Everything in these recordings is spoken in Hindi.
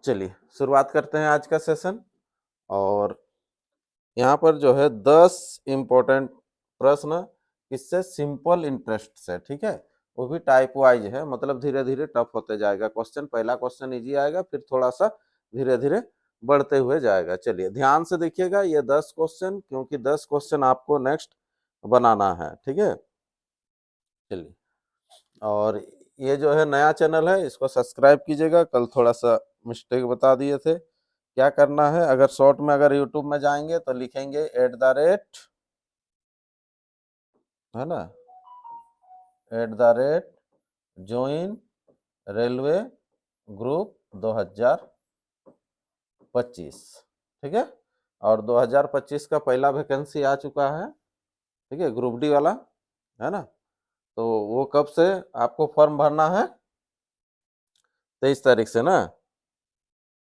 चलिए शुरुआत करते हैं आज का सेशन। और यहाँ पर जो है 10 इम्पोर्टेंट प्रश्न इससे सिंपल इंटरेस्ट से, ठीक है, वो भी टाइप वाइज है, मतलब धीरे धीरे टफ होते जाएगा क्वेश्चन। पहला क्वेश्चन इजी आएगा, फिर थोड़ा सा धीरे धीरे बढ़ते हुए जाएगा। चलिए ध्यान से देखिएगा ये 10 क्वेश्चन, क्योंकि 10 क्वेश्चन आपको नेक्स्ट बनाना है, ठीक है। चलिए, और ये जो है नया चैनल है, इसको सब्सक्राइब कीजिएगा। कल थोड़ा सा मिस्टेक बता दिए थे। क्या करना है, अगर शॉर्ट में अगर यूट्यूब में जाएंगे तो लिखेंगे @ है ना, @join रेलवे ग्रुप 2025, ठीक है। और 2025 का पहला वैकेंसी आ चुका है, ठीक है, ग्रुप डी वाला, है ना। तो वो कब से आपको फॉर्म भरना है, 23 तारीख से ना।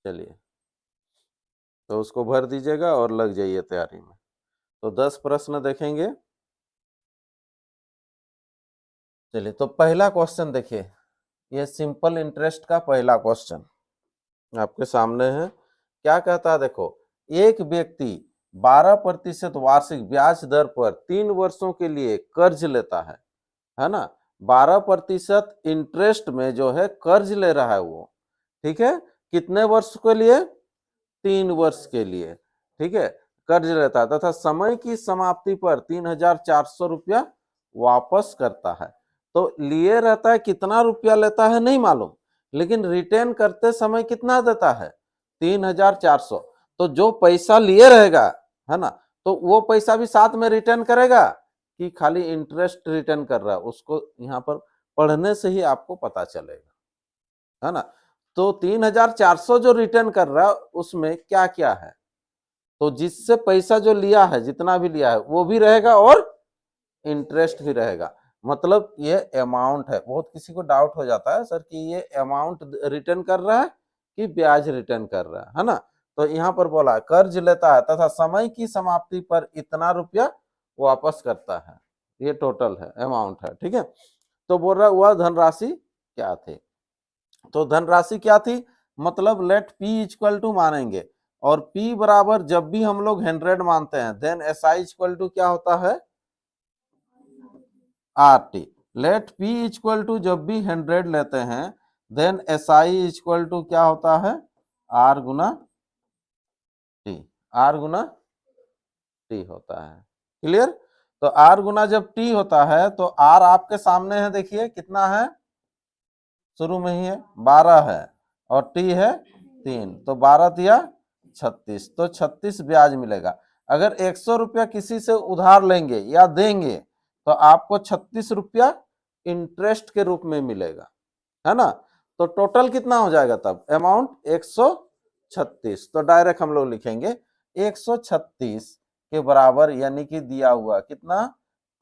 चलिए, तो उसको भर दीजिएगा और लग जाइए तैयारी में। तो 10 प्रश्न देखेंगे। चलिए, तो पहला क्वेश्चन देखिए, ये सिंपल इंटरेस्ट का पहला क्वेश्चन आपके सामने है। क्या कहता है, देखो, एक व्यक्ति 12% वार्षिक ब्याज दर पर 3 वर्षों के लिए कर्ज लेता है ना। 12% इंटरेस्ट में जो है कर्ज ले रहा है वो, ठीक है। कितने वर्ष के लिए, 3 वर्ष के लिए, ठीक है, कर्ज लेता है तथा समय की समाप्ति पर 3,400 रुपया वापस करता है। तो लिए रहता है, कितना रुपया लेता है नहीं मालूम, लेकिन रिटर्न करते समय कितना देता है, 3,400। तो जो पैसा लिए रहेगा, है ना, तो वो पैसा भी साथ में रिटर्न करेगा कि खाली इंटरेस्ट रिटर्न कर रहा है, उसको यहाँ पर पढ़ने से ही आपको पता चलेगा, है ना। तो 3,400 जो रिटर्न कर रहा है उसमें क्या क्या है, तो जिससे पैसा जो लिया है, जितना भी लिया है वो भी रहेगा और इंटरेस्ट भी रहेगा। मतलब ये अमाउंट है। बहुत किसी को डाउट हो जाता है, सर कि ये अमाउंट रिटर्न कर रहा है कि ब्याज रिटर्न कर रहा है ना। तो यहाँ पर बोला कर्ज लेता है तथा समय की समाप्ति पर इतना रुपया वापस करता है, ये टोटल है, अमाउंट है, ठीक है। तो बोल रहा हुआ धनराशि क्या थी, तो धनराशि क्या थी, मतलब लेट पी इक्वल टू मानेंगे, और पी बराबर जब भी हम लोग 100 मानते हैं then S I equal to क्या होता है, R T. Let P equal to जब भी 100 लेते हैं then S I equal to क्या होता है, आर गुना टी, आर गुना टी होता है। क्लियर। तो आर गुना जब टी होता है तो आर आपके सामने है, देखिए कितना है, शुरू में ही है 12 है, और टी है 3, तो 12 दिया 36, तो 36 ब्याज मिलेगा। अगर 100 रुपया किसी से उधार लेंगे या देंगे तो आपको 36 रुपया इंटरेस्ट के रूप में मिलेगा, है ना। तो टोटल कितना हो जाएगा तब, अमाउंट 136। तो डायरेक्ट हम लोग लिखेंगे 136 के बराबर, यानी कि दिया हुआ कितना,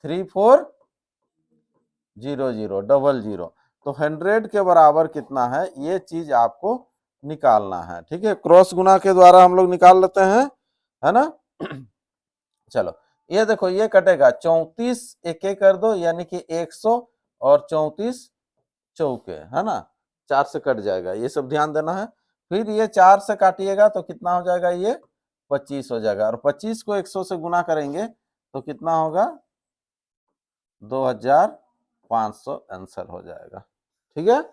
340000, तो 100 के बराबर कितना है, ये चीज आपको निकालना है, ठीक है। क्रॉस गुना के द्वारा हम लोग निकाल लेते हैं, है ना। चलो, ये देखो, ये कटेगा 34 एक एक कर दो, यानी कि 100, और 34 चौके, है ना, 4 से कट जाएगा, ये सब ध्यान देना है। फिर ये 4 से काटिएगा तो कितना हो जाएगा, ये 25 हो जाएगा, और 25 को 100 से गुना करेंगे तो कितना होगा, 2500 आंसर हो जाएगा, ठीक है।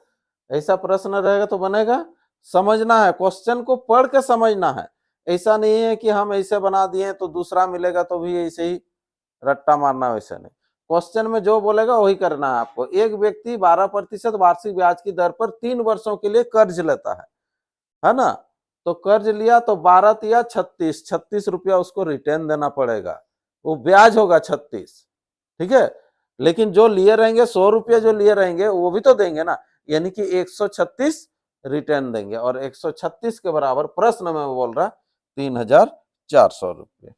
ऐसा प्रश्न रहेगा तो बनेगा, समझना है, क्वेश्चन को पढ़ के समझना है। ऐसा नहीं है कि हम ऐसे बना दिए तो दूसरा मिलेगा तो भी ऐसे ही रट्टा मारना, वैसे नहीं। क्वेश्चन में जो बोलेगा वही करना है आपको। एक व्यक्ति 12% वार्षिक ब्याज की दर पर 3 वर्षों के लिए कर्ज लेता है ना। तो कर्ज लिया तो 12 या 36 रुपया उसको रिटर्न देना पड़ेगा, वो ब्याज होगा 36, ठीक है। लेकिन जो लिए रहेंगे 100 रुपया जो लिए रहेंगे वो भी तो देंगे ना, यानी कि 136 रिटर्न देंगे, और 136 के बराबर प्रश्न में बोल रहा 3,400 रुपये।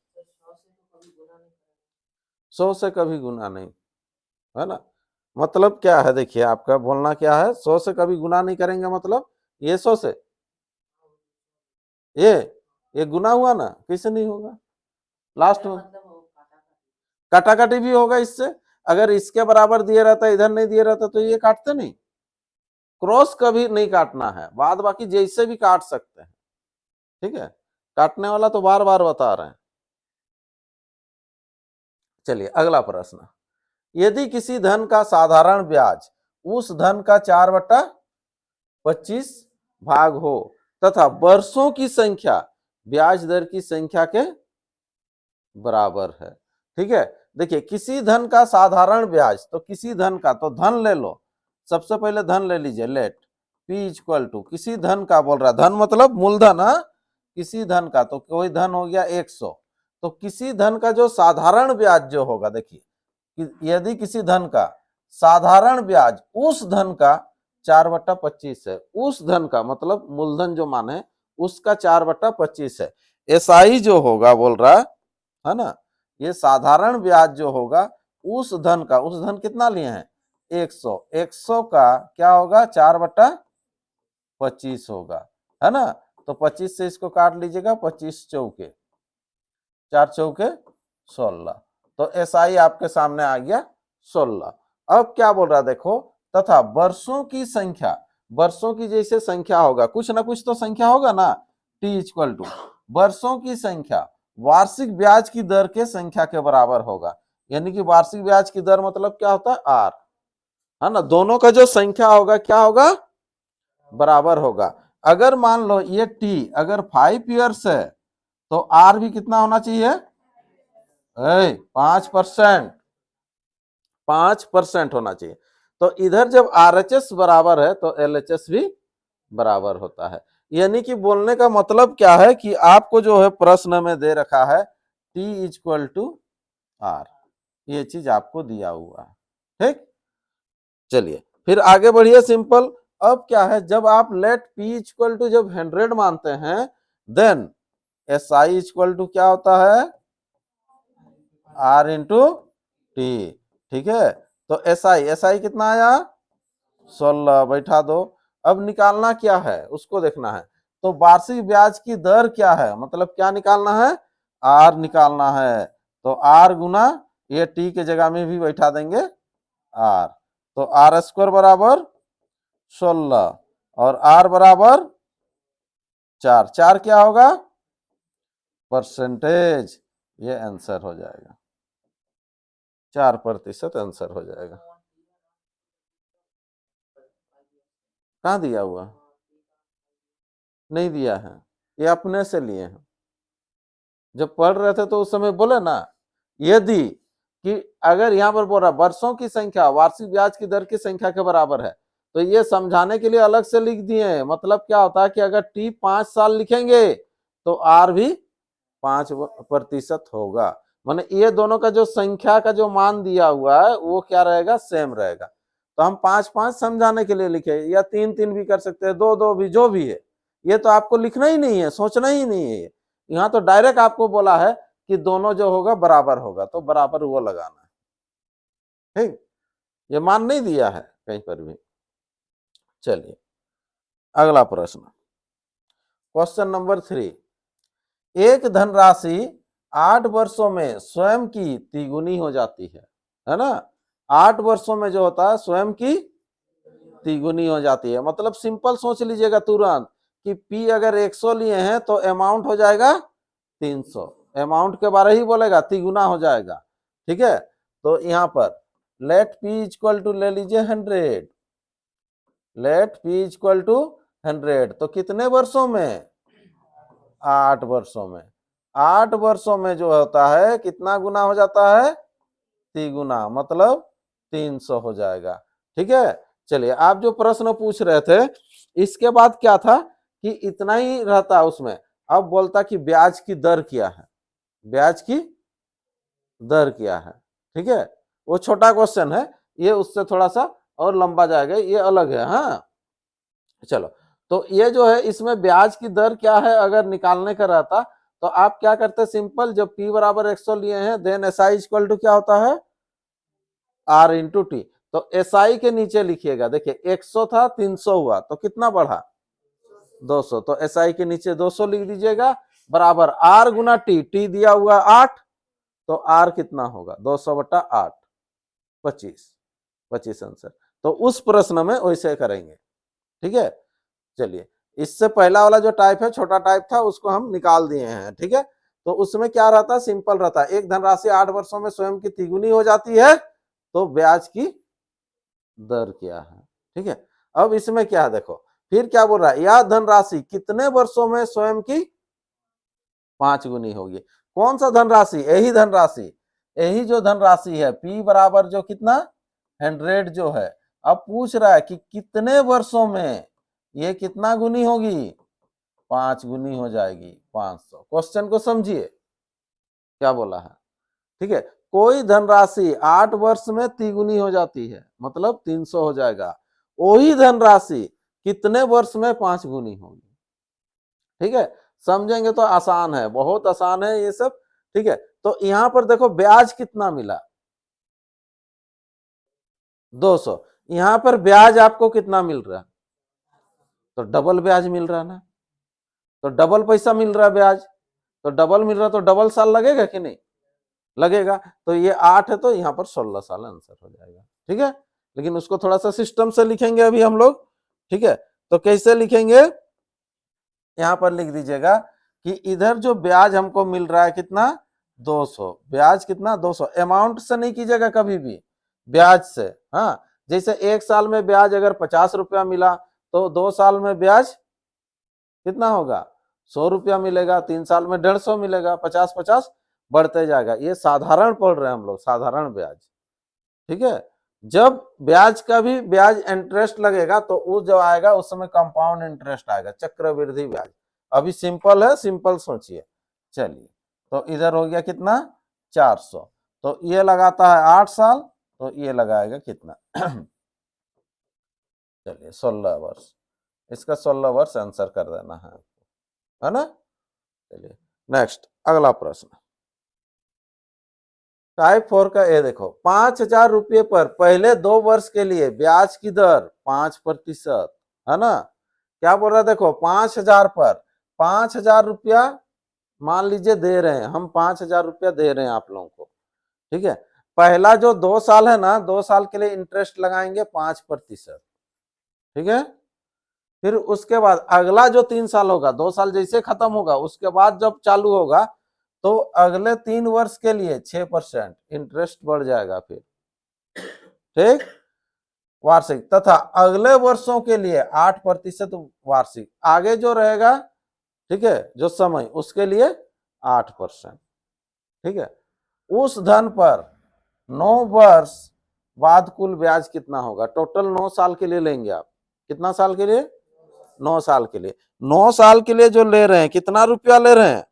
100 से कभी गुना नहीं, है ना। मतलब क्या है, देखिए आपका बोलना क्या है, 100 से कभी गुना नहीं करेंगे, मतलब ये 100 से ये गुना हुआ ना, कैसे नहीं होगा, लास्ट में काटाकाटी भी होगा इससे। अगर इसके बराबर दिए रहता, इधर नहीं दिए रहता तो ये काटते नहीं, क्रॉस कभी नहीं काटना है, बाद बाकी जैसे भी काट सकते हैं, ठीक है। काटने वाला तो बार बार बता रहे हैं। चलिए अगला प्रश्न, यदि किसी धन का साधारण ब्याज उस धन का 4/25 भाग हो तथा वर्षों की संख्या ब्याज दर की संख्या के बराबर है, ठीक है। देखिए किसी धन का साधारण ब्याज, तो किसी धन का, तो धन ले लो, सबसे पहले धन ले लीजिए, लेट P इक्वल टू किसी धन का बोल रहा है, धन मतलब मूलधन, किसी धन का, तो कोई धन हो गया 100, तो किसी धन का जो साधारण ब्याज जो होगा, देखिए यदि किसी धन का साधारण ब्याज उस धन का 4/25 है, उस धन का मतलब मूलधन जो माने उसका 4/25 है, SI जो होगा बोल रहा है ना, ये साधारण ब्याज जो होगा उस धन का, उस धन कितना लिए हैं 100 का क्या होगा 4/25 होगा, है ना। तो 25 से इसको काट लीजिएगा, 25 चौके 4 चौके 16, तो SI आपके सामने आ गया 16। अब क्या बोल रहा है देखो, तथा वर्षों की संख्या, वर्षों की जैसे संख्या होगा, कुछ ना कुछ तो संख्या होगा ना, T इक्वल टू वर्षों की संख्या वार्षिक ब्याज की दर के संख्या के बराबर होगा, यानी कि वार्षिक ब्याज की दर मतलब क्या होता है R, है ना। दोनों का जो संख्या होगा क्या होगा, बराबर होगा। अगर मान लो ये T अगर 5 ईयर्स है तो R भी कितना होना चाहिए 5%, 5% होना चाहिए। तो इधर जब RHS बराबर है तो LHS भी बराबर होता है। यानी कि बोलने का मतलब क्या है कि आपको जो है प्रश्न में दे रखा है T इक्वल टू R, ये चीज आपको दिया हुआ है, ठीक। चलिए फिर आगे बढ़िए, सिंपल। अब क्या है, जब आप लेट P इक्वल टू जब 100 मानते हैं, देन SI इक्वल टू क्या होता है R इंटू T, ठीक है। तो SI कितना आया 16, बैठा दो। अब निकालना क्या है उसको देखना है, तो वार्षिक ब्याज की दर क्या है, मतलब क्या निकालना है R निकालना है, तो R गुना ये T के जगह में भी बैठा देंगे R, तो R² बराबर 16 और R बराबर 4, 4 क्या होगा परसेंटेज, ये आंसर हो जाएगा 4% आंसर हो जाएगा। कहाँ दिया हुआ, नहीं दिया है, ये अपने से लिए हैं, जब पढ़ रहे थे तो उस समय बोले ना, यदि कि अगर यहाँ पर बोल रहा वर्षों की संख्या वार्षिक ब्याज की दर की संख्या के बराबर है, तो ये समझाने के लिए अलग से लिख दिए हैं। मतलब क्या होता है कि अगर T 5 साल लिखेंगे तो R भी 5% होगा, माने ये दोनों का जो संख्या का जो मान दिया हुआ है वो क्या रहेगा, सेम रहेगा। तो हम 5-5 समझाने के लिए लिखे, या 3-3 भी कर सकते हैं, 2-2 भी, जो भी है, ये तो आपको लिखना ही नहीं है, सोचना ही नहीं है। यहाँ तो डायरेक्ट आपको बोला है कि दोनों जो होगा बराबर होगा, तो बराबर वो लगाना है, ठीक। ये मान नहीं दिया है कहीं पर भी। चलिए अगला प्रश्न, क्वेश्चन नंबर 3, एक धनराशि 8 वर्षों में स्वयं की तिगुनी हो जाती है ना। 8 वर्षों में जो होता है स्वयं की तिगुनी हो जाती है, मतलब सिंपल सोच लीजिएगा तुरंत कि P अगर 100 लिए हैं तो अमाउंट हो जाएगा 300, अमाउंट के बारे ही बोलेगा, तिगुना हो जाएगा, ठीक है। तो यहाँ पर लेट P इक्वल टू ले लीजिए 100, लेट P इक्वल टू 100, तो कितने वर्षों में 8 वर्षों में, 8 वर्षों में जो होता है कितना गुना हो जाता है तिगुना, मतलब 300 हो जाएगा, ठीक है। चलिए आप जो प्रश्न पूछ रहे थे इसके बाद क्या था कि इतना ही रहता उसमें, अब बोलता कि ब्याज की दर क्या है, ब्याज की दर क्या है, ठीक है। वो छोटा क्वेश्चन है, ये उससे थोड़ा सा और लंबा जाएगा, ये अलग है। हाँ चलो, तो ये जो है इसमें ब्याज की दर क्या है अगर निकालने का रहता तो आप क्या करते, सिंपल, जब P बराबर 100 लिए हैं देन SI इक्वल टू क्या होता है R इंटू T, तो SI के नीचे लिखिएगा, देखिए 100 था 300 हुआ तो कितना बढ़ा 200, तो SI के नीचे 200 लिख दीजिएगा, बराबर R गुना T दिया हुआ 8, तो R कितना होगा 200/8, 25 आंसर। तो उस प्रश्न में वैसे करेंगे। ठीक है। चलिए, इससे पहला वाला जो टाइप है छोटा टाइप था उसको हम निकाल दिए हैं, ठीक है। तो उसमें क्या रहता है, सिंपल रहता है, एक धनराशि 8 वर्षों में स्वयं की तिगुनी हो जाती है तो ब्याज की दर क्या है, ठीक है। अब इसमें क्या है देखो, फिर क्या बोल रहा है, यह धनराशि कितने वर्षों में स्वयं की 5 गुनी होगी। कौन सा धनराशि, यही धनराशि, यही जो धनराशि है P बराबर जो कितना 100 जो है। अब पूछ रहा है कि कितने वर्षों में ये कितना गुनी होगी, 5 गुनी हो जाएगी 500। क्वेश्चन को समझिए क्या बोला है, ठीक है। कोई धनराशि 8 वर्ष में तिगुनी हो जाती है, मतलब 300 हो जाएगा। वही धनराशि कितने वर्ष में 5 गुनी होगी, ठीक है। समझेंगे तो आसान है, बहुत आसान है ये सब, ठीक है। तो यहां पर देखो ब्याज कितना मिला, 200। यहां पर ब्याज आपको कितना मिल रहा है, तो डबल ब्याज मिल रहा है ना, तो डबल पैसा मिल रहा है ब्याज, तो डबल मिल रहा तो डबल साल लगेगा कि नहीं लगेगा। तो ये 8 है तो यहाँ पर 16 साल आंसर हो जाएगा, ठीक है। लेकिन उसको थोड़ा सा सिस्टम से लिखेंगे अभी हम लोग, ठीक है। तो कैसे लिखेंगे, यहां पर लिख दीजिएगा कि इधर जो ब्याज हमको मिल रहा है कितना 200, ब्याज कितना 200, अमाउंट से नहीं कीजिएगा कभी भी, ब्याज से। हाँ, जैसे एक साल में ब्याज अगर 50 रुपया मिला तो 2 साल में ब्याज कितना होगा 100 रुपया मिलेगा, 3 साल में 150 मिलेगा, 50 50 बढ़ते जाएगा। ये साधारण पढ़ रहे हैं हम लोग, साधारण ब्याज, ठीक है। जब ब्याज का भी ब्याज इंटरेस्ट लगेगा तो वो जो आएगा उस समय कंपाउंड इंटरेस्ट आएगा, चक्रवृद्धि ब्याज। अभी सिंपल है, सिंपल सोचिए। चलिए, तो इधर हो गया कितना 400, तो ये लगाता है 8 साल, तो ये लगाएगा कितना चलिए 16 वर्ष, इसका 16 वर्ष आंसर कर देना है ना। चलिए नेक्स्ट, अगला प्रश्न टाइप 4 का। ये देखो 5,000 रुपये पर पहले 2 वर्ष के लिए ब्याज की दर 5%, है ना। क्या बोल रहा है देखो, 5,000 पर 5,000 रुपया मान लीजिए दे रहे हैं हम, 5,000 रुपया दे रहे हैं आप लोगों को, ठीक है। पहला जो 2 साल है ना, 2 साल के लिए इंटरेस्ट लगाएंगे 5%, ठीक है। फिर उसके बाद अगला जो 3 साल होगा, 2 साल जैसे खत्म होगा उसके बाद जब चालू होगा तो अगले 3 वर्ष के लिए 6% इंटरेस्ट बढ़ जाएगा फिर, ठीक, वार्षिक, तथा अगले वर्षों के लिए 8% वार्षिक, आगे जो रहेगा, ठीक है, जो समय उसके लिए 8%, ठीक है। उस धन पर 9 वर्ष बाद कुल ब्याज कितना होगा, टोटल 9 साल के लिए लेंगे आप, कितना साल के लिए 9 साल के लिए, 9 साल के लिए जो ले रहे हैं कितना रुपया ले रहे हैं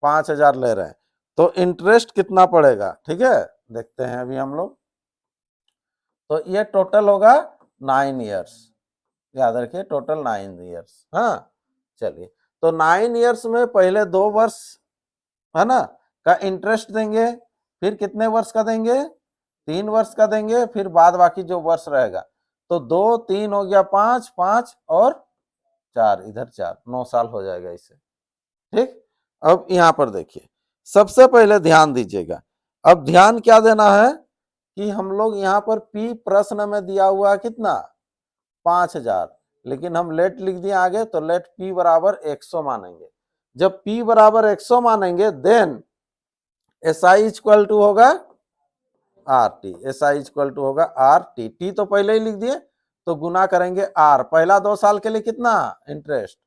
5,000 ले रहे हैं, तो इंटरेस्ट कितना पड़ेगा, ठीक है, देखते हैं अभी हम लोग। तो ये टोटल होगा 9 ईयर्स, याद रखिए टोटल 9 ईयर्स। हाँ, चलिए, तो 9 ईयर्स में पहले 2 वर्ष है ना का इंटरेस्ट देंगे, फिर कितने वर्ष का देंगे 3 वर्ष का देंगे, फिर बाद बाकी जो वर्ष रहेगा, तो 2 3 हो गया 5 5 और 4 इधर 4, 9 साल हो जाएगा इसे, ठीक। अब यहां पर देखिए, सबसे पहले ध्यान दीजिएगा, अब ध्यान क्या देना है कि हम लोग यहाँ पर P प्रश्न में दिया हुआ कितना 5,000, लेकिन हम लेट लिख दिए आगे, तो लेट P बराबर 100 मानेंगे। जब P बराबर 100 मानेंगे देन SI इक्वल टू होगा RT, SI इक्वल टू होगा RT, T तो पहले ही लिख दिए, तो गुना करेंगे R, पहला 2 साल के लिए कितना इंटरेस्ट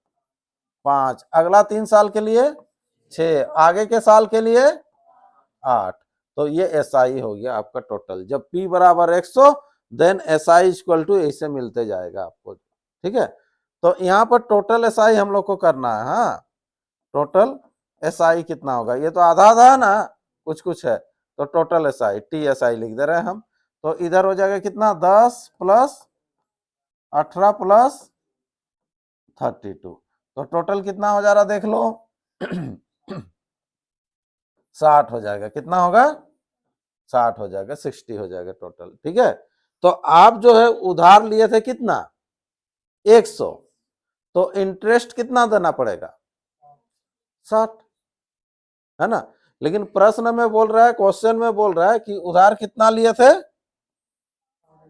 5, अगला 3 साल के लिए 6, आगे के साल के लिए 8, तो ये SI हो गया आपका टोटल। जब P बराबर 100 देन SI इक्वल टू ऐसे मिलते जाएगा आपको, ठीक है। तो यहाँ पर टोटल SI हम लोग को करना है, हाँ, टोटल SI कितना होगा, ये तो आधा आधा है ना, कुछ कुछ है, तो टोटल SI TSI लिख दे रहे हैं हम। तो इधर हो जाएगा कितना 10 प्लस 18 प्लस 32, तो टोटल कितना हो जा रहा देख लो 60 हो जाएगा, कितना होगा 60 हो जाएगा, 60 हो जाएगा टोटल, ठीक है। तो आप जो है उधार लिए थे कितना 100, तो इंटरेस्ट कितना देना पड़ेगा 60, है ना। लेकिन प्रश्न में बोल रहा है, क्वेश्चन में बोल रहा है कि उधार कितना लिए थे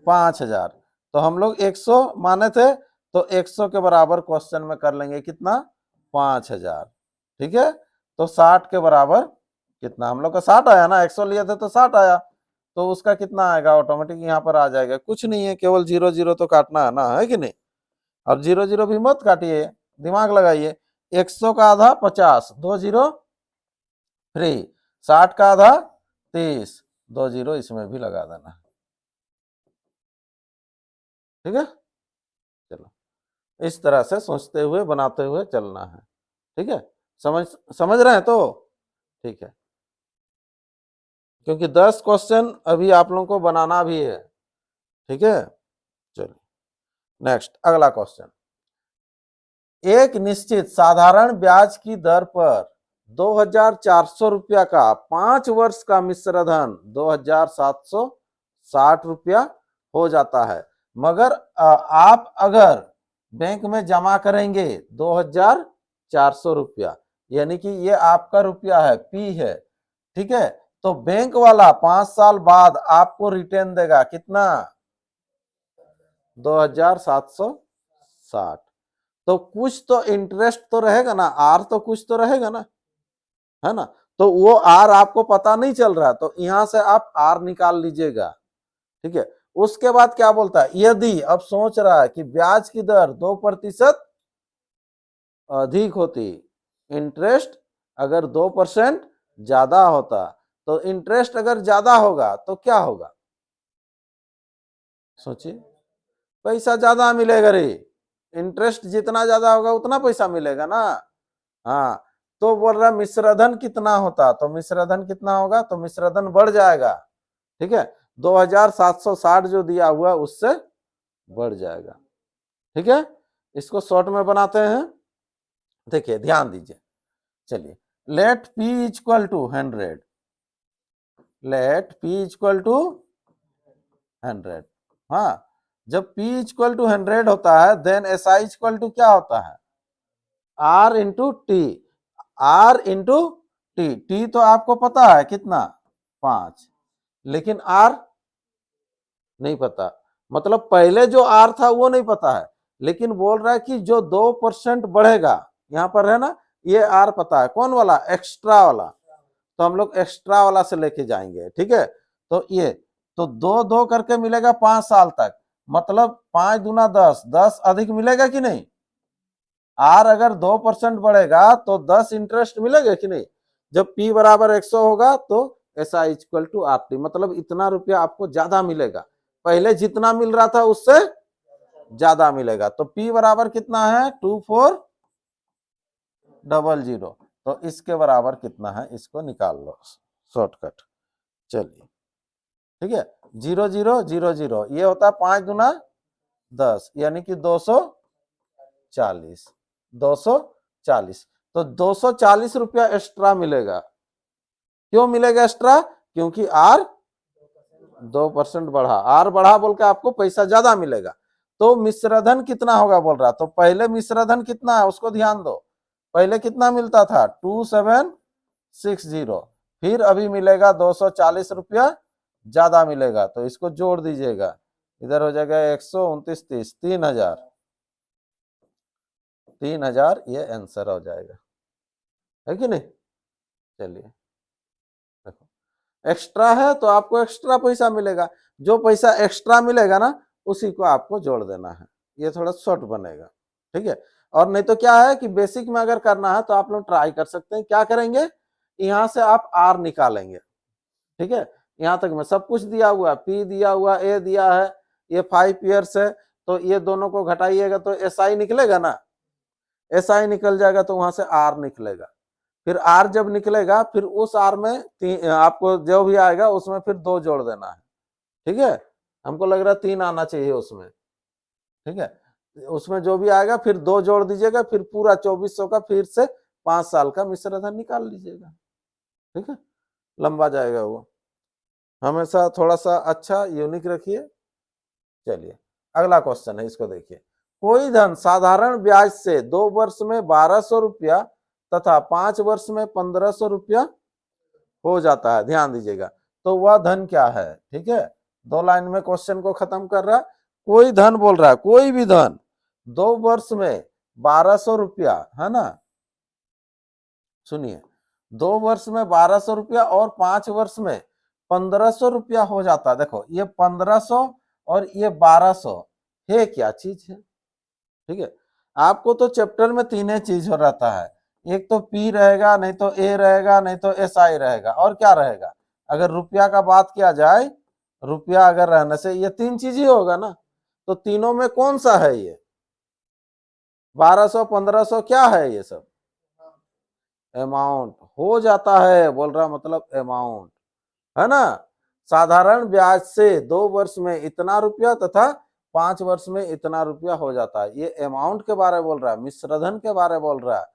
5,000, तो हम लोग 100 माने थे, तो 100 के बराबर क्वेश्चन में कर लेंगे कितना, 5000। ठीक है, तो 60 के बराबर कितना, हम लोग का 60 आया ना, 100 लिए थे तो 60 आया, तो उसका कितना आएगा ऑटोमेटिक यहाँ पर आ जाएगा, कुछ नहीं है, केवल 0 0 तो काटना है ना, है कि नहीं। अब 0 0 भी मत काटिए, दिमाग लगाइए। 100 का आधा 50, 2 0 फ्री, 60 का आधा 30, 2 0 इसमें भी लगा देना। ठीक है, चलो इस तरह से सोचते हुए बनाते हुए चलना है। ठीक है, समझ समझ रहे हैं तो ठीक है, क्योंकि 10 क्वेश्चन अभी आप लोगों को बनाना भी है। ठीक है, चलिए नेक्स्ट अगला क्वेश्चन। एक निश्चित साधारण ब्याज की दर पर 2,400 रुपया का 5 वर्ष का मिश्र धन 2,760 रुपया हो जाता है, मगर आप अगर बैंक में जमा करेंगे 2,400 रुपया, यानी कि ये आपका रुपया है, पी है। ठीक है, तो बैंक वाला 5 साल बाद आपको रिटर्न देगा कितना, 2,760। तो कुछ तो इंटरेस्ट तो रहेगा ना, आर तो कुछ तो रहेगा ना, है ना। तो वो आर आपको पता नहीं चल रहा, तो यहां से आप आर निकाल लीजिएगा। ठीक है, उसके बाद क्या बोलता है, यदि अब सोच रहा है कि ब्याज की दर 2% अधिक होती, इंटरेस्ट अगर 2% ज्यादा होता, तो इंटरेस्ट अगर ज्यादा होगा तो क्या होगा, सोचिए, पैसा ज्यादा मिलेगा रे, इंटरेस्ट जितना ज्यादा होगा उतना पैसा मिलेगा ना। हाँ, तो बोल रहा मिश्रधन कितना होता, तो मिश्रधन कितना होगा, तो मिश्रधन बढ़ जाएगा। ठीक है, 2,760 जो दिया हुआ उससे बढ़ जाएगा। ठीक है, इसको शॉर्ट में बनाते हैं। देखिए ध्यान दीजिए, चलिए, let P equal to 100, let P equal to 100। हाँ, जब P इक्वल टू 100 होता है, देन SI इक्वल टू क्या होता है, R into T, R into T. T तो आपको पता है कितना, 5, लेकिन R नहीं पता, मतलब पहले जो R था वो नहीं पता है, लेकिन बोल रहा है कि जो 2% बढ़ेगा, यहां पर है ना, ये R पता है, कौन वाला, एक्स्ट्रा वाला, तो हम लोग एक्स्ट्रा वाला से लेके जाएंगे। ठीक है, तो ये तो 2 2 करके मिलेगा 5 साल तक, मतलब 5 दूना 10, 10 अधिक मिलेगा कि नहीं, आर अगर 2% बढ़ेगा तो 10 इंटरेस्ट मिलेगा कि नहीं। जब पी बराबर 100 होगा तो S I equal to R T, मतलब इतना रुपया आपको ज्यादा मिलेगा, पहले जितना मिल रहा था उससे ज्यादा मिलेगा। तो पी बराबर कितना है, 2400, तो इसके बराबर कितना है, इसको निकाल लो शॉर्टकट। चलिए, ठीक है, 0 0 0 0, ये होता है 5 दूना 10, यानी कि 240, 240, तो 240 रुपया एक्स्ट्रा मिलेगा। क्यों मिलेगा एक्स्ट्रा, क्योंकि आर 2% बढ़ा, आर बढ़ा बोल के आपको पैसा ज्यादा मिलेगा। तो मिश्रधन कितना होगा बोल रहा, तो पहले मिश्रधन कितना है उसको ध्यान दो, पहले कितना मिलता था 2760, फिर अभी मिलेगा 240 रुपया ज्यादा मिलेगा, तो इसको जोड़ दीजिएगा, इधर हो जाएगा 129 30, 3000, 3000 ये आंसर हो जाएगा, है कि नहीं। चलिए देखो, एक्स्ट्रा है तो आपको एक्स्ट्रा पैसा मिलेगा, जो पैसा एक्स्ट्रा मिलेगा ना उसी को आपको जोड़ देना है, ये थोड़ा शॉर्ट बनेगा। ठीक है, और नहीं तो क्या है कि बेसिक में अगर करना है तो आप लोग ट्राई कर सकते हैं, क्या करेंगे, यहां से आप आर निकालेंगे। ठीक है, यहां तक में सब कुछ दिया हुआ, पी दिया हुआ, ए दिया है, ये 5 ईयर्स है, तो ये दोनों को घटाइएगा तो एस आई निकलेगा ना, एस आई निकल जाएगा तो वहां से आर निकलेगा, फिर आर जब निकलेगा फिर उस आर में आपको जो भी आएगा उसमें फिर 2 जोड़ देना है। ठीक है, हमको लग रहा है 3 आना चाहिए उसमें। ठीक है, उसमें जो भी आएगा फिर 2 जोड़ दीजिएगा, फिर पूरा 2400 का फिर से 5 साल का मिश्रधन निकाल लीजिएगा। ठीक है, लंबा जाएगा वो, हमेशा थोड़ा सा अच्छा यूनिक रखिए। चलिए अगला क्वेश्चन है, इसको देखिए, कोई धन साधारण ब्याज से 2 वर्ष में 1200 रुपया तथा 5 वर्ष में 1500 रुपया हो जाता है, ध्यान दीजिएगा, तो वह धन क्या है। ठीक है, 2 लाइन में क्वेश्चन को खत्म कर रहा, कोई धन बोल रहा है, कोई भी धन 2 वर्ष में 1200 रुपया, है ना, सुनिए 2 वर्ष में 1200 रुपया और 5 वर्ष में 1500 रुपया हो जाता है। देखो ये 1500 और ये 1200 है क्या चीज है, ठीक है। आपको तो चैप्टर में तीन चीज हो रहता है, एक तो पी रहेगा, नहीं तो ए रहेगा, नहीं तो एस आई रहेगा, और क्या रहेगा, अगर रुपया का बात किया जाए, रुपया अगर रहने से ये तीन चीज ही होगा ना। तो तीनों में कौन सा है ये 1200 1500 क्या है, ये सब अमाउंट हो जाता है, बोल रहा मतलब अमाउंट, है ना। साधारण ब्याज से 2 वर्ष में इतना रुपया तथा 5 वर्ष में इतना रुपया हो जाता है, ये अमाउंट के बारे में बोल रहा है, मिश्रधन के बारे में बोल रहा है।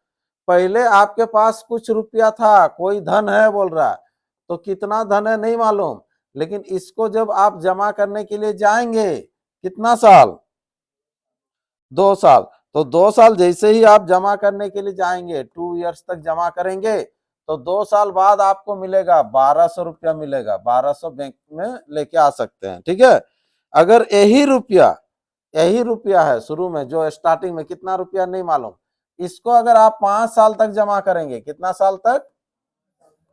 पहले आपके पास कुछ रुपया था, कोई धन है बोल रहा है, तो कितना धन है नहीं मालूम, लेकिन इसको जब आप जमा करने के लिए जाएंगे, कितना साल, 2 साल, तो 2 साल जैसे ही आप जमा करने के लिए जाएंगे, 2 इयर्स तक जमा करेंगे, तो 2 साल बाद आपको मिलेगा 1200 रुपया मिलेगा, 1200 बैंक में लेके आ सकते हैं, ठीक है। अगर यही रुपया है शुरू में, जो स्टार्टिंग में कितना रुपया नहीं मालूम, इसको अगर आप 5 साल तक जमा करेंगे, कितना साल तक,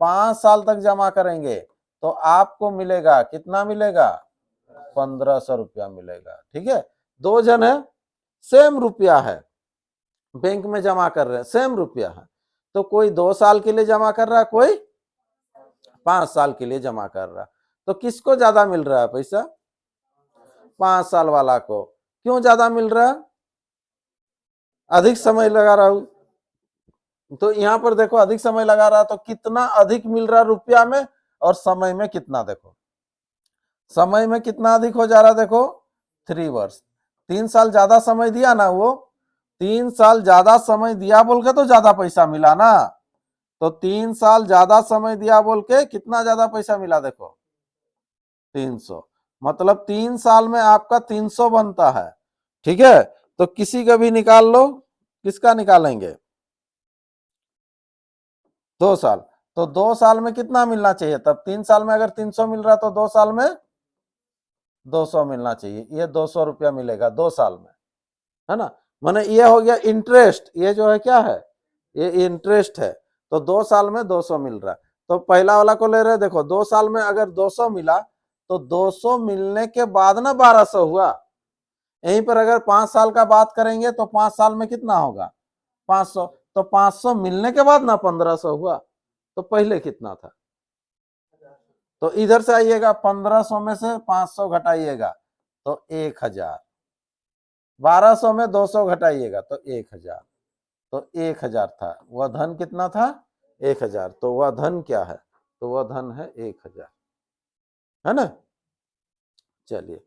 5 साल तक जमा करेंगे, तो आपको मिलेगा, कितना मिलेगा, 1500 रुपया मिलेगा, ठीक है। 2 जन है, सेम रुपया है, बैंक में जमा कर रहे हैं, सेम रुपया है, तो कोई 2 साल के लिए जमा कर रहा है, कोई 5 साल के लिए जमा कर रहा है, तो किसको ज्यादा मिल रहा है पैसा, 5 साल वाला को। क्यों ज्यादा मिल रहा है, अधिक समय लगा रहा हूं, तो यहां पर देखो अधिक समय लगा रहा है, तो कितना अधिक मिल रहा है रुपया में, और समय में कितना, देखो समय में कितना अधिक हो जा रहा है, देखो 3 वर्ष, 3 साल ज्यादा समय दिया ना, वो 3 साल ज्यादा समय दिया बोल के तो ज्यादा पैसा मिला ना, तो 3 साल ज्यादा समय दिया बोल के कितना ज्यादा पैसा मिला, देखो 300, मतलब 3 साल में आपका 300 बनता है, ठीक है। तो किसी का भी निकाल लो, किसका निकालेंगे, 2 साल, तो 2 साल में कितना मिलना चाहिए, तब 3 साल में अगर 300 मिल रहा तो 2 साल में 200 मिलना चाहिए, ये 200 रुपया मिलेगा 2 साल में, है ना। माने ये हो गया इंटरेस्ट, ये जो है क्या है, ये इंटरेस्ट है, तो 2 साल में 200 मिल रहा है। तो पहला वाला को ले रहे, देखो 2 साल में अगर 200 मिला, तो 200 मिलने के बाद ना 1200 हुआ। यहीं पर अगर 5 साल का बात करेंगे, तो 5 साल में कितना होगा, 500, तो 500 मिलने के बाद ना 1500 हुआ, तो पहले कितना था, तो इधर से आइएगा, 1500 में से 500 घटाइएगा तो 1000, 1200 में 200 घटाइएगा तो 1000, तो 1000 था, वह धन कितना था, 1000, तो वह धन क्या है, तो वह धन है 1000, है ना। चलिए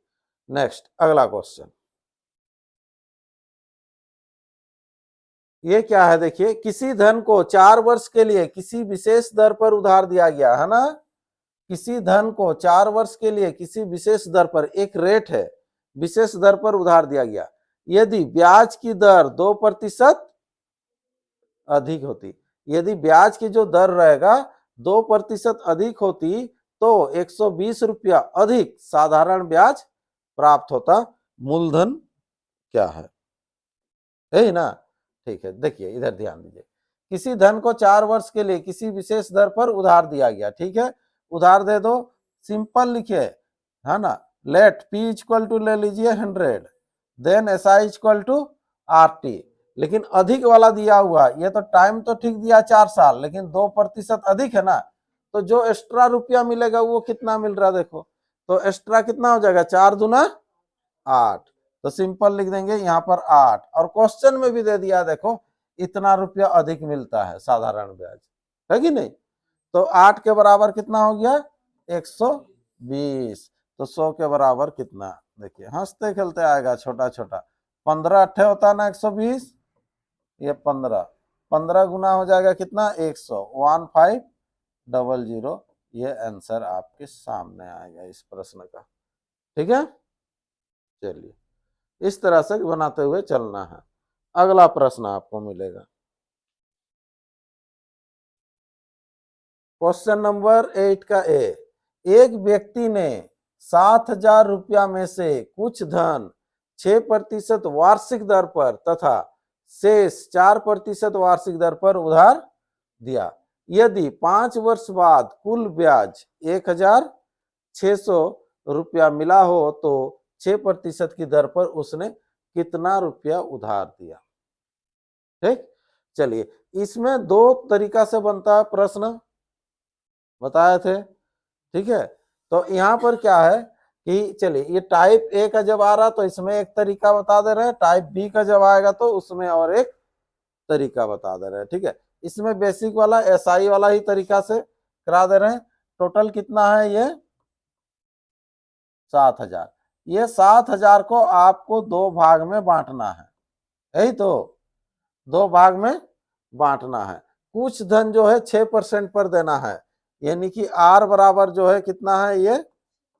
नेक्स्ट अगला क्वेश्चन, ये क्या है, देखिए किसी धन को 4 वर्ष के लिए किसी विशेष दर पर उधार दिया गया, है ना, किसी धन को 4 वर्ष के लिए किसी विशेष दर पर, एक रेट है, विशेष दर पर उधार दिया गया, यदि ब्याज की दर 2% अधिक होती, यदि ब्याज की जो दर रहेगा 2% अधिक होती, तो 120 रुपया अधिक साधारण ब्याज प्राप्त होता, मूलधन क्या है ना, ठीक है। देखिए इधर ध्यान दीजिए, किसी धन को 4 वर्ष के लिए किसी विशेष दर पर उधार दिया गया, ठीक है, उधार दे दो, सिंपल लिखिए, है ना, लेट पी इक्वल टू ले लीजिए 100, then S I equal to RT, लेकिन अधिक वाला दिया हुआ, ये तो टाइम तो ठीक दिया 4 साल, लेकिन 2% अधिक है ना, तो जो एक्स्ट्रा रुपया मिलेगा वो कितना मिल रहा है, देखो तो एक्स्ट्रा कितना हो जाएगा, 4 दूना 8, तो सिंपल लिख देंगे यहाँ पर 8, और क्वेश्चन में भी दे दिया, देखो इतना रुपया अधिक मिलता है साधारण ब्याज, है कि नहीं, तो 8 के बराबर कितना हो गया, 120, तो 100 के बराबर कितना, देखिए हंसते खेलते आएगा, छोटा छोटा 15 अट्ठे होता है ना 120, ये 15 गुना हो जाएगा कितना, 100, 1500, ये आंसर आपके सामने आएगा इस प्रश्न का, ठीक है। चलिए इस तरह से बनाते हुए चलना है। अगला प्रश्न आपको मिलेगा, क्वेश्चन नंबर 8 का ए, एक व्यक्ति ने 7000 रुपया में से कुछ धन 6% वार्षिक दर पर तथा शेष 4% वार्षिक दर पर उधार दिया। यदि 5 वर्ष बाद कुल ब्याज 1,600 रुपया मिला हो तो 6% की दर पर उसने कितना रुपया उधार दिया। ठीक, चलिए इसमें दो तरीका से बनता है प्रश्न, बताए थे। ठीक है, तो यहां पर क्या है कि चलिए ये टाइप ए का जब आ रहा तो इसमें एक तरीका बता दे रहे हैं, टाइप बी का जब आएगा तो उसमें और एक तरीका बता दे रहे हैं। ठीक है, इसमें बेसिक वाला एसआई वाला ही तरीका से करा दे रहे हैं। टोटल कितना है ये 7,000। ये 7,000 को आपको दो भाग में बांटना है, यही तो, दो भाग में बांटना है। कुछ धन जो है 6% पर देना है, यानी कि आर बराबर जो है कितना है ये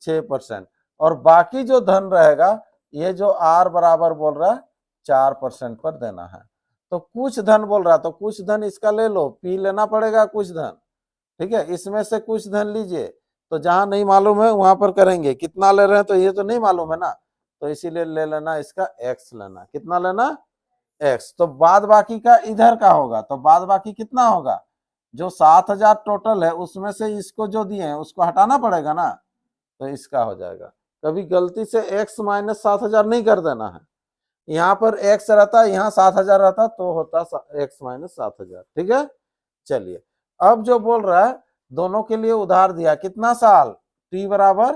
6%, और बाकी जो धन रहेगा ये जो आर बराबर बोल रहा है 4% पर देना है। तो कुछ धन बोल रहा है तो कुछ धन इसका ले लो, पी लेना पड़ेगा कुछ धन। ठीक है, इसमें से कुछ धन लीजिए, तो जहां नहीं मालूम है वहां पर करेंगे। कितना ले रहे हैं तो ये तो नहीं मालूम है ना, तो इसीलिए ले लेना इसका एक्स लेना। कितना लेना एक्स। तो बाद बाकी का इधर का होगा, तो बाद बाकी कितना होगा, जो 7,000 टोटल है उसमें से इसको जो दिए हैं उसको हटाना पड़ेगा ना, तो इसका हो जाएगा। कभी गलती से x माइनस 7,000 नहीं कर देना है, यहाँ पर x रहता है, यहाँ 7,000 रहता तो होता x माइनस 7,000। ठीक है, चलिए अब जो बोल रहा है दोनों के लिए उधार दिया कितना साल, t बराबर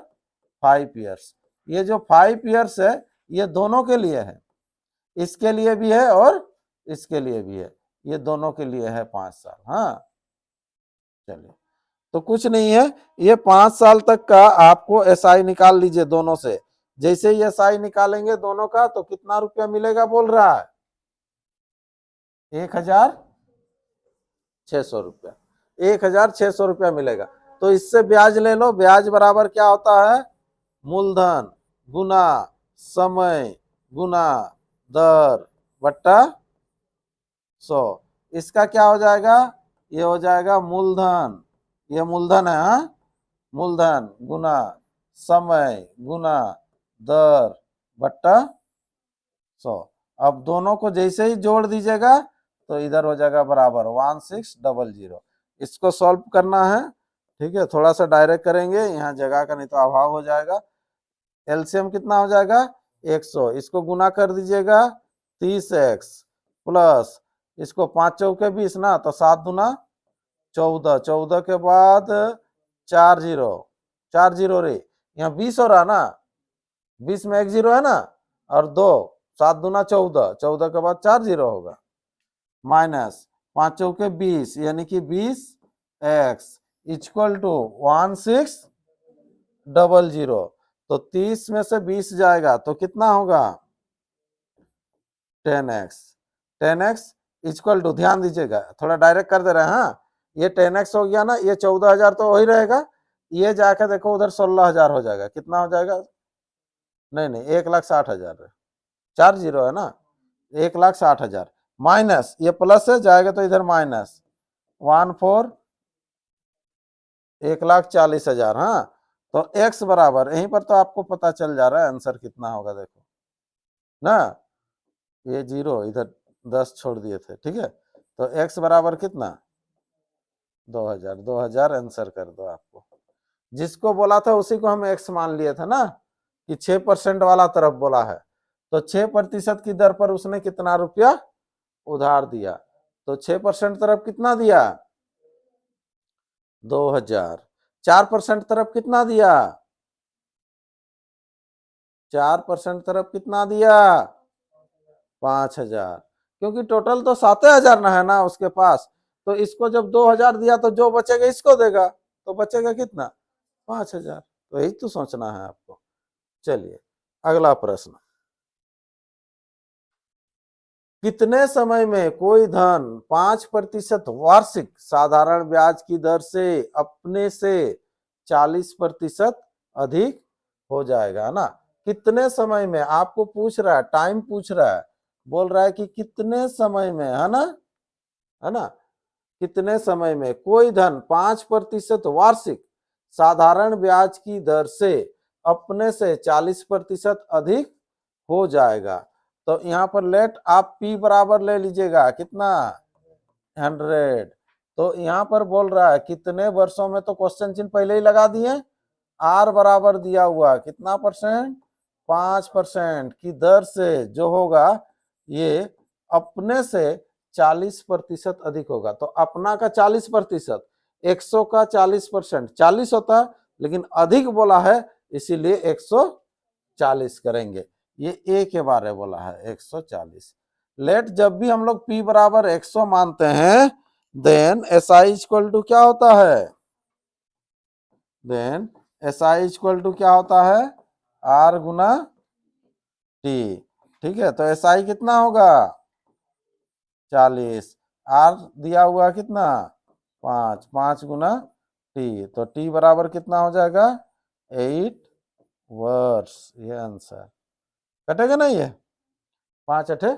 5 ईयर्स। ये जो 5 ईयर्स है ये दोनों के लिए है, इसके लिए भी है और इसके लिए भी है, ये दोनों के लिए है 5 साल। हाँ चलिए, तो कुछ नहीं है, ये 5 साल तक का आपको एसआई निकाल लीजिए दोनों से। जैसे ही एसआई निकालेंगे दोनों का तो कितना रुपया मिलेगा बोल रहा है 1,600 रुपया, 1,600 रुपया मिलेगा। तो इससे ब्याज ले लो, ब्याज बराबर क्या होता है, मूलधन गुना समय गुना दर बट्टा 100। इसका क्या हो जाएगा, ये हो जाएगा मूलधन, ये मूलधन है, हाँ मूलधन गुना समय गुना दर बट्टा 100। अब दोनों को जैसे ही जोड़ दीजिएगा तो इधर हो जाएगा बराबर 1600। इसको सॉल्व करना है। ठीक है, थोड़ा सा डायरेक्ट करेंगे, यहाँ जगह का नहीं तो अभाव हो जाएगा। एलसीएम कितना हो जाएगा 100, इसको गुना कर दीजिएगा 30x प्लस इसको 5 चौके 20 ना, तो 7 दूना 14, 14 के बाद 4 जीरो, 4 जीरो रे, यहाँ 20 हो रहा ना, 20 में 1 जीरो है ना, और 2, 7 दूना 14, 14 के बाद 4 जीरो होगा, माइनस 5 चौके 20 यानी कि 20x इक्वल टू 1600। तो 30 में से 20 जाएगा तो कितना होगा 10x। 10x इक्वल टू, ध्यान दीजिएगा थोड़ा डायरेक्ट कर दे रहे हैं, हाँ ये 10x हो गया ना, ये 14,000 तो वही रहेगा, ये जाकर देखो उधर 16,000 हो जाएगा। कितना हो जाएगा, नहीं नहीं 1,60,000, 4 जीरो है ना, 1,60,000 माइनस ये प्लस है जाएगा तो इधर माइनस 1,40,000। हाँ तो x बराबर, यहीं पर तो आपको पता चल जा रहा है आंसर कितना होगा, देखो ना, ये जीरो इधर 10 छोड़ दिए थे। ठीक है, तो x बराबर कितना 2,000, 2,000 आंसर कर दो। आपको जिसको बोला था उसी को हम x मान लिए थे ना, कि 6% वाला तरफ बोला है, तो 6% की दर पर उसने कितना रुपया उधार दिया, तो 6% तरफ कितना दिया 2,000, 4% तरफ कितना दिया 4% तरफ कितना दिया 5,000, क्योंकि टोटल तो 7,000 ना है ना उसके पास, तो इसको जब 2,000 दिया तो जो बचेगा इसको देगा, तो बचेगा कितना 5,000। तो यही तो सोचना है आपको। चलिए अगला प्रश्न, कितने समय में कोई धन 5% वार्षिक साधारण ब्याज की दर से अपने से 40% अधिक हो जाएगा ना। कितने समय में आपको पूछ रहा है, टाइम पूछ रहा है, बोल रहा है कि कितने समय में, है ना, है ना, कितने समय में कोई धन 5% वार्षिक साधारण ब्याज की दर से अपने से 40% अधिक हो जाएगा। तो यहाँ पर लेट आप P बराबर ले लीजिएगा कितना 100। तो यहाँ पर बोल रहा है कितने वर्षों में, तो क्वेश्चन चिन्ह पहले ही लगा दिए। R बराबर दिया हुआ कितना %, 5% की दर से जो होगा ये अपने से 40% अधिक होगा। तो अपना का 40%, 100 का 40%, 40 होता है, लेकिन अधिक बोला है इसीलिए 140 करेंगे। ये A के बारे में बोला है 140। लेट जब भी हम लोग P बराबर 100 मानते हैं, देन SI इक्वल टू क्या होता है, देन SI इक्वल टू क्या होता है, R गुना T। ठीक है, तो SI कितना होगा 40, R दिया हुआ कितना 5, 5 गुना T, तो T बराबर कितना हो जाएगा 8 वर्ष। ये आंसर कटेगा ना, ये 5 8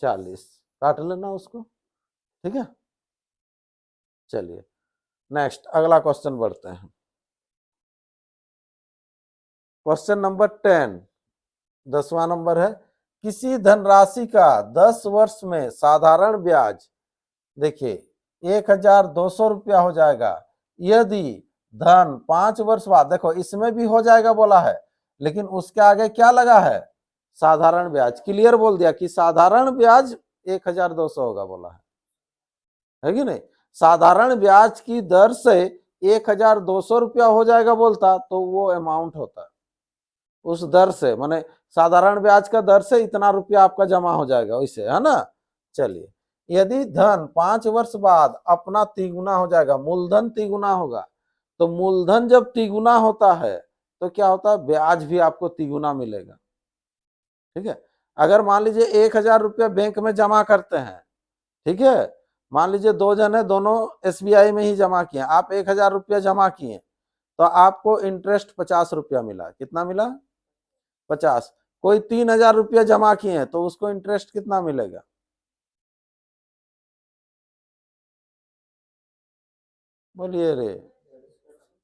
40, काट लेना उसको। ठीक है, चलिए नेक्स्ट अगला क्वेश्चन बढ़ते हैं। क्वेश्चन नंबर 10, 10वां नंबर है, किसी धनराशि का 10 वर्ष में साधारण ब्याज देखिए 1200 रुपया हो जाएगा यदि धन 5 वर्ष बाद, देखो इसमें भी हो जाएगा बोला है, लेकिन उसके आगे क्या लगा है, साधारण ब्याज। क्लियर बोल दिया कि साधारण ब्याज 1200 होगा बोला है कि नहीं। साधारण ब्याज की दर से 1200 रुपया हो जाएगा बोलता तो वो अमाउंट होता, उस दर से माने साधारण ब्याज का दर से इतना रुपया आपका जमा हो जाएगा वैसे, है ना। चलिए, यदि धन 5 वर्ष बाद अपना तिगुना हो जाएगा, मूलधन तिगुना होगा, तो मूलधन जब तिगुना होता है तो क्या होता है, ब्याज भी आपको तिगुना मिलेगा। ठीक है, अगर मान लीजिए 1000 रुपया बैंक में जमा करते हैं, ठीक है, मान लीजिए 2 जन है, दोनों SBI में ही जमा किए, आप 1000 रुपया जमा किए तो आपको इंटरेस्ट 50 रुपया मिला। कितना मिला 50। कोई 3000 रुपया जमा किए हैं तो उसको इंटरेस्ट कितना मिलेगा, बोलिए रे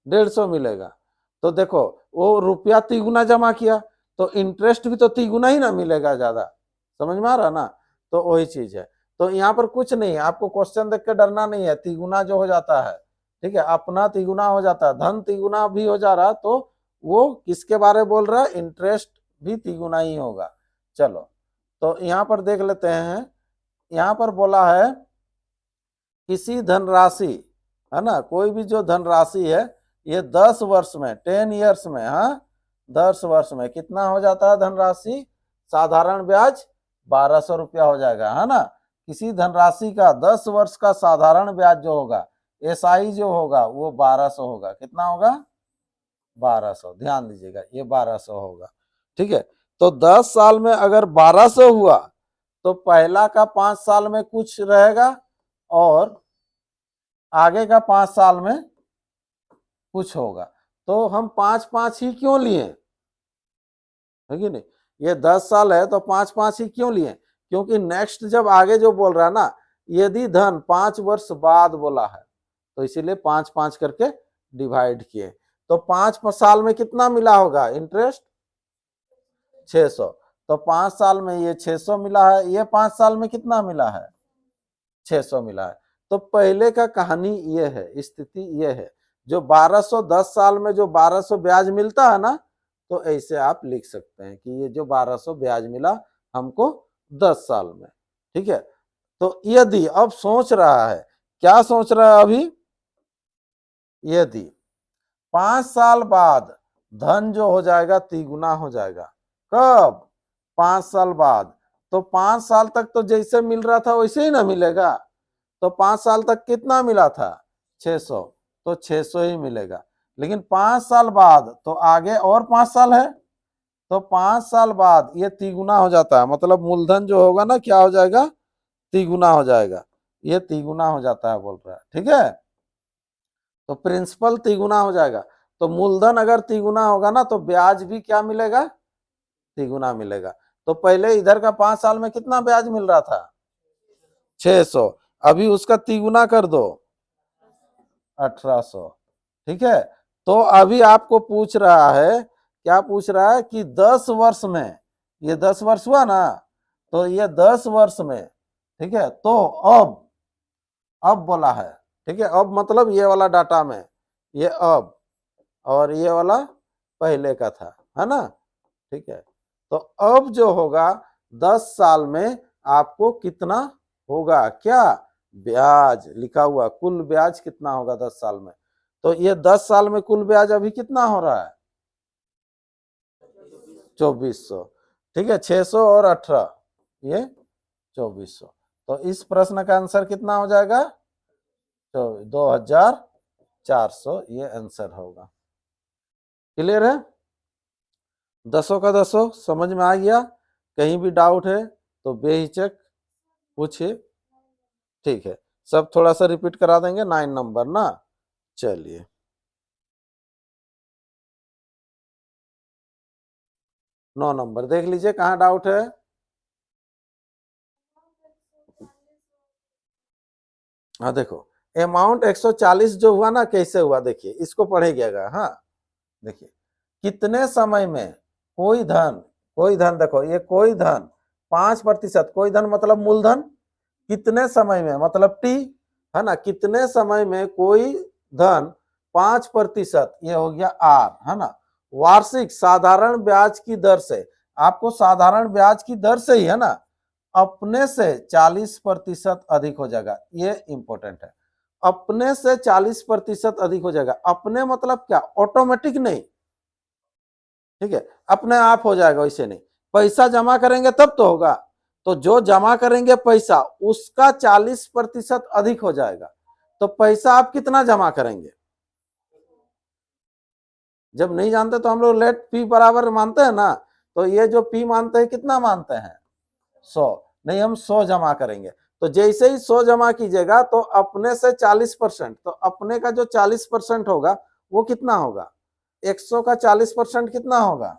150 मिलेगा। तो देखो वो रुपया तिगुना जमा किया तो इंटरेस्ट भी तो तिगुना ही ना मिलेगा ज्यादा, समझ में आ रहा ना। तो वही चीज है, तो यहाँ पर कुछ नहीं है, आपको क्वेश्चन देख के डरना नहीं है। तिगुना जो हो जाता है, ठीक है, अपना तिगुना हो जाता है, धन तिगुना भी हो जा रहा, तो वो किसके बारे में बोल रहा है, इंटरेस्ट भी तिगुना ही होगा। चलो तो यहाँ पर देख लेते हैं, यहाँ पर बोला है किसी धनराशि, है ना, कोई भी जो धनराशि है ये 10 वर्ष में, 10 ईयर्स में, हाँ 10 वर्ष में कितना हो जाता है धनराशि, साधारण ब्याज 1200 रुपया हो जाएगा, है ना। किसी धनराशि का 10 वर्ष का साधारण ब्याज जो होगा, SI जो होगा वो 1200 होगा। कितना होगा 1200, ध्यान दीजिएगा ये 1200 होगा। ठीक है, तो 10 साल में अगर 1200 हुआ तो पहला का 5 साल में कुछ रहेगा और आगे का 5 साल में कुछ होगा। तो हम 5-5 ही क्यों लिए, है कि नहीं, ये 10 साल है तो 5-5 ही क्यों लिए, क्योंकि नेक्स्ट जब आगे जो बोल रहा है ना, यदि धन 5 वर्ष बाद बोला है तो इसीलिए 5-5 करके डिवाइड किए। तो 5 साल में कितना मिला होगा इंटरेस्ट 600, तो 5 साल में ये 600 मिला है, ये 5 साल में कितना मिला है 600 मिला है। तो पहले का कहानी ये है, स्थिति ये है, जो 1200 10 साल में जो 1200 ब्याज मिलता है ना, तो ऐसे आप लिख सकते हैं कि ये जो 1200 ब्याज मिला हमको 10 साल में। ठीक है, तो यदि अब सोच रहा है, क्या सोच रहा है अभी, यदि 5 साल बाद धन जो हो जाएगा तिगुना हो जाएगा, कब 5 साल बाद, तो 5 साल तक तो जैसे मिल रहा था वैसे ही ना मिलेगा। तो 5 साल तक कितना मिला था 600, तो 600 ही मिलेगा। लेकिन 5 साल बाद तो आगे और 5 साल है, तो 5 साल बाद ये तिगुना हो जाता है, मतलब मूलधन जो होगा ना क्या हो जाएगा तिगुना हो जाएगा, ये तिगुना हो जाता है बोल रहा है। ठीक है, तो प्रिंसिपल तिगुना हो जाएगा, तो मूलधन अगर तिगुना होगा ना तो ब्याज भी क्या मिलेगा तिगुना मिलेगा। तो पहले इधर का 5 साल में कितना ब्याज मिल रहा था 600, अभी उसका तिगुना कर दो 1800। ठीक है, तो अभी आपको पूछ रहा है, क्या पूछ रहा है कि 10 वर्ष में ये 10 वर्ष हुआ ना, तो ये 10 वर्ष में, ठीक है, तो अब बोला है, ठीक है, अब मतलब ये वाला डाटा में, ये अब, और ये वाला पहले का था, है ना, ठीक है। तो अब जो होगा 10 साल में आपको कितना होगा, क्या ब्याज लिखा हुआ, कुल ब्याज कितना होगा 10 साल में। तो ये 10 साल में कुल ब्याज अभी कितना हो रहा है, 2400, ठीक है, 600 और 18, ये 2400। तो इस प्रश्न का आंसर कितना हो जाएगा, तो 2400 ये आंसर होगा। क्लियर है, दसों का दसों समझ में आ गया। कहीं भी डाउट है तो बेहिचक पूछिए, ठीक है। सब थोड़ा सा रिपीट करा देंगे, 9 नंबर ना, चलिए 9 नंबर देख लीजिए कहाँ डाउट है। हाँ देखो, अमाउंट 140 जो हुआ ना, कैसे हुआ देखिए, इसको पढ़ेगा। हाँ देखिए, कितने समय में कोई धन देखो, ये कोई धन 5%, कोई धन मतलब मूलधन, कितने समय में मतलब टी, है ना, कितने समय में कोई धन 5%, ये हो गया आर, है ना, वार्षिक साधारण ब्याज की दर से, आपको साधारण ब्याज की दर से ही, है ना, अपने से 40% अधिक हो जाएगा, ये इंपॉर्टेंट है। अपने से 40% अधिक हो जाएगा, अपने मतलब क्या, ऑटोमेटिक नहीं, ठीक है, अपने आप हो जाएगा, वैसे नहीं, पैसा जमा करेंगे तब तो होगा। तो जो जमा करेंगे पैसा, उसका 40% अधिक हो जाएगा। तो पैसा आप कितना जमा करेंगे, जब नहीं जानते तो हम लोग लेट पी बराबर मानते हैं ना, तो ये जो पी मानते हैं कितना मानते हैं, 100, नहीं हम 100 जमा करेंगे। तो जैसे ही 100 जमा कीजिएगा तो अपने से 40%, तो अपने का जो 40% होगा वो कितना होगा, 100 का 40% कितना होगा,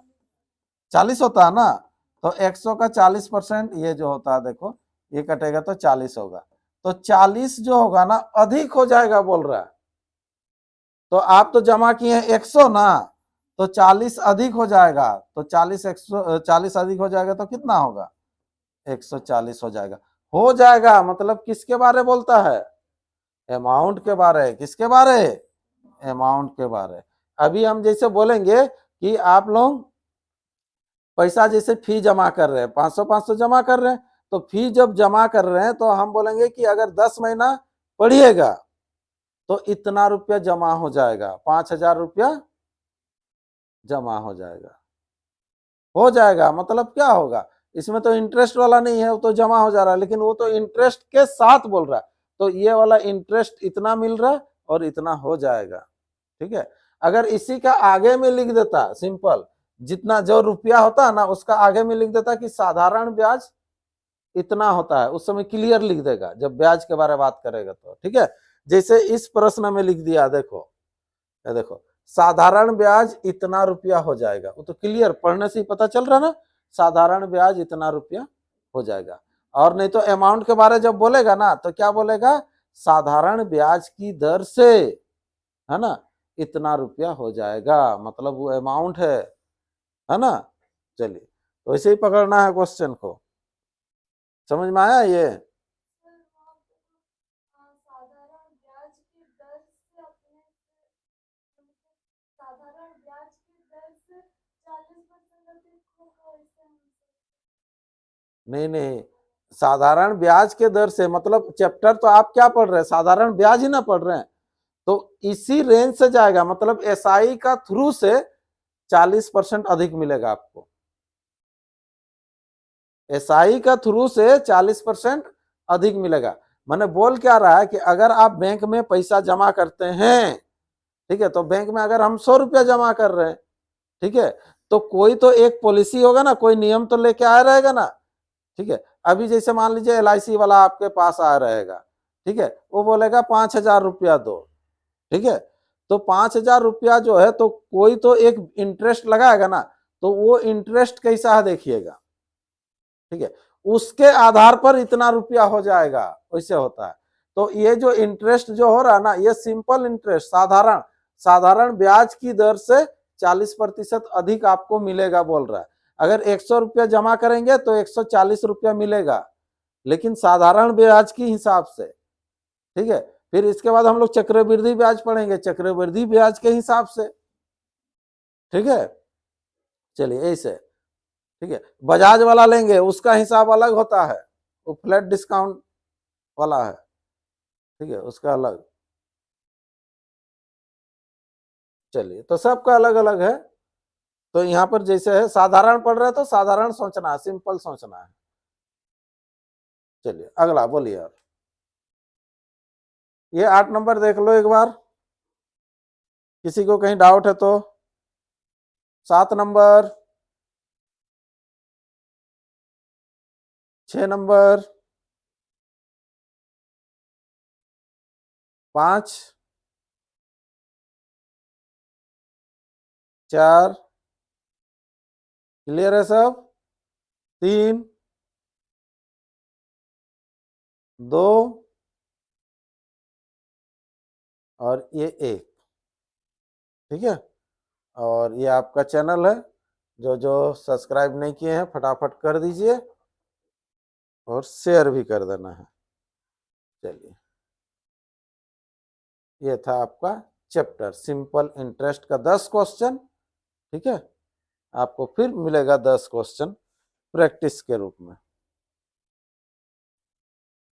40 होता है ना, तो 100 का 40% ये जो होता है देखो, ये कटेगा तो 40 होगा। तो 40 जो होगा ना अधिक हो जाएगा बोल रहा है। तो आप तो जमा किए 100 ना, तो 40 अधिक हो जाएगा, तो 40 अधिक हो जाएगा तो कितना होगा, 140 हो जाएगा मतलब किसके बारे बोलता है, अमाउंट के बारे, किसके बारे, अमाउंट के बारे। अभी हम जैसे बोलेंगे कि आप लोग पैसा जैसे फी जमा कर रहे हैं, 500 जमा कर रहे हैं, तो फी जब जमा कर रहे हैं तो हम बोलेंगे कि अगर 10 महीना पढ़िएगा तो इतना रुपया जमा हो जाएगा, 5000 रुपया जमा हो जाएगा मतलब क्या होगा, इसमें तो इंटरेस्ट वाला नहीं है, वो तो जमा हो जा रहा है, लेकिन वो तो इंटरेस्ट के साथ बोल रहा है, तो ये वाला इंटरेस्ट इतना मिल रहा है और इतना हो जाएगा, ठीक है। अगर इसी का आगे में लिख देता सिंपल, जितना जो रुपया होता है ना उसका आगे में लिख देता कि साधारण ब्याज इतना होता है, उस समय क्लियर लिख देगा जब ब्याज के बारे में बात करेगा तो, ठीक है। जैसे इस प्रश्न में लिख दिया, देखो ये देखो, साधारण ब्याज इतना रुपया हो जाएगा, वो तो क्लियर पढ़ने से ही पता चल रहा ना, साधारण ब्याज इतना रुपया हो जाएगा। और नहीं तो अमाउंट के बारे जब बोलेगा ना तो क्या बोलेगा, साधारण ब्याज की दर से, है ना, इतना रुपया हो जाएगा, मतलब वो अमाउंट है ना। चलिए तो ऐसे ही पकड़ना है क्वेश्चन को, समझ में आया ये, नहीं साधारण ब्याज के दर से मतलब चैप्टर तो आप क्या पढ़ रहे हैं, साधारण ब्याज ही ना पढ़ रहे हैं, तो इसी रेंज से जाएगा, मतलब एसआई का थ्रू से 40% अधिक मिलेगा आपको, एसआई का थ्रू से 40% अधिक मिलेगा। मैंने बोल क्या रहा है कि अगर आप बैंक में पैसा जमा करते हैं, ठीक है, तो बैंक में अगर हम 100 रुपया जमा कर रहे हैं, ठीक है, तो कोई तो एक पॉलिसी होगा ना, कोई नियम तो लेके आया रहेगा ना, ठीक है। अभी जैसे मान लीजिए LIC वाला आपके पास आ रहेगा, ठीक है, वो बोलेगा 5000 रुपया दो, ठीक है, तो 5000 रुपया जो है तो कोई तो एक इंटरेस्ट लगाएगा ना, तो वो इंटरेस्ट कैसा है देखिएगा, ठीक है, उसके आधार पर इतना रुपया हो जाएगा, वैसे होता है। तो ये जो इंटरेस्ट जो हो रहा है ना, ये सिंपल इंटरेस्ट, साधारण ब्याज की दर से 40% अधिक आपको मिलेगा बोल रहा है। अगर 100 रुपया जमा करेंगे तो 140 रुपया मिलेगा, लेकिन साधारण ब्याज की हिसाब से, ठीक है। फिर इसके बाद हम लोग चक्रवृद्धि ब्याज पढ़ेंगे, चक्रवृद्धि ब्याज के हिसाब से, ठीक है। चलिए ऐसे, ठीक है। बजाज वाला लेंगे उसका हिसाब अलग होता है, वो फ्लैट डिस्काउंट वाला है, ठीक है, उसका अलग। चलिए तो सबका अलग अलग है। तो यहाँ पर जैसे है साधारण पढ़ रहे हैं तो साधारण सोचना है, सिंपल सोचना है। चलिए अगला बोलिए आप। ये 8 नंबर देख लो एक बार, किसी को कहीं डाउट है तो। 7 नंबर, 6 नंबर, 5, 4, क्लियर है सब। 3, 2 और ये 1, ठीक है। और ये आपका चैनल है, जो जो सब्सक्राइब नहीं किए हैं फटाफट कर दीजिए और शेयर भी कर देना है। चलिए ये था आपका चैप्टर सिंपल इंटरेस्ट का 10 क्वेश्चन, ठीक है। आपको फिर मिलेगा 10 क्वेश्चन प्रैक्टिस के रूप में।